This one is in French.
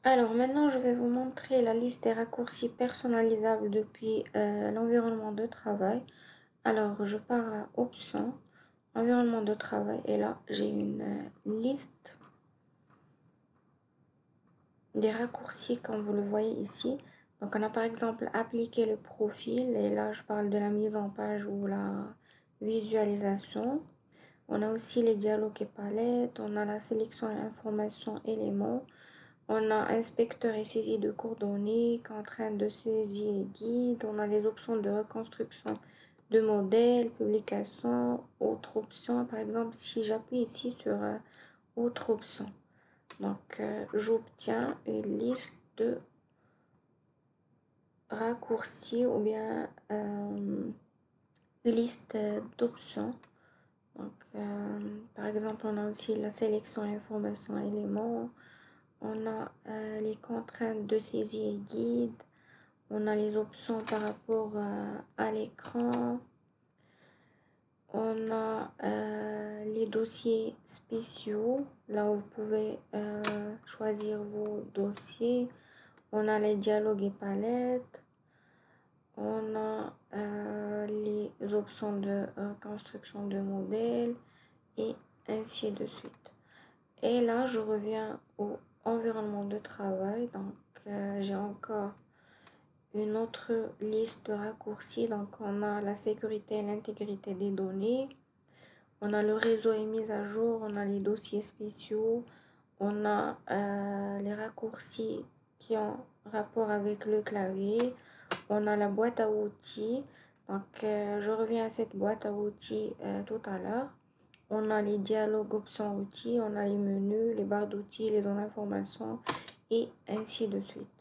Alors maintenant, je vais vous montrer la liste des raccourcis personnalisables depuis l'environnement de travail. Alors, je pars à Options, environnement de travail, et là, j'ai une liste des raccourcis comme vous le voyez ici. Donc, on a par exemple appliqué le profil, et là, je parle de la mise en page ou la visualisation. On a aussi les dialogues et palettes, on a la sélection et information éléments. On a inspecteur et saisie de coordonnées, contrainte de saisie et guide. On a les options de reconstruction de modèles, publication, autre option. Par exemple, si j'appuie ici sur autre option, donc j'obtiens une liste de raccourcis ou bien une liste d'options. Donc, par exemple, on a aussi la sélection information éléments. On a les contraintes de saisie et guide. On a les options par rapport à l'écran. On a les dossiers spéciaux, là où vous pouvez choisir vos dossiers. On a les dialogues et palettes. On a les options de construction de modèles et ainsi de suite. Et là, je reviens au environnement de travail. Donc, j'ai encore une autre liste de raccourcis. Donc, on a la sécurité et l'intégrité des données. On a le réseau et mise à jour. On a les dossiers spéciaux. On a les raccourcis qui ont rapport avec le clavier. On a la boîte à outils. Donc, je reviens à cette boîte à outils tout à l'heure. On a les dialogues options outils, on a les menus, les barres d'outils, les zones d'information et ainsi de suite.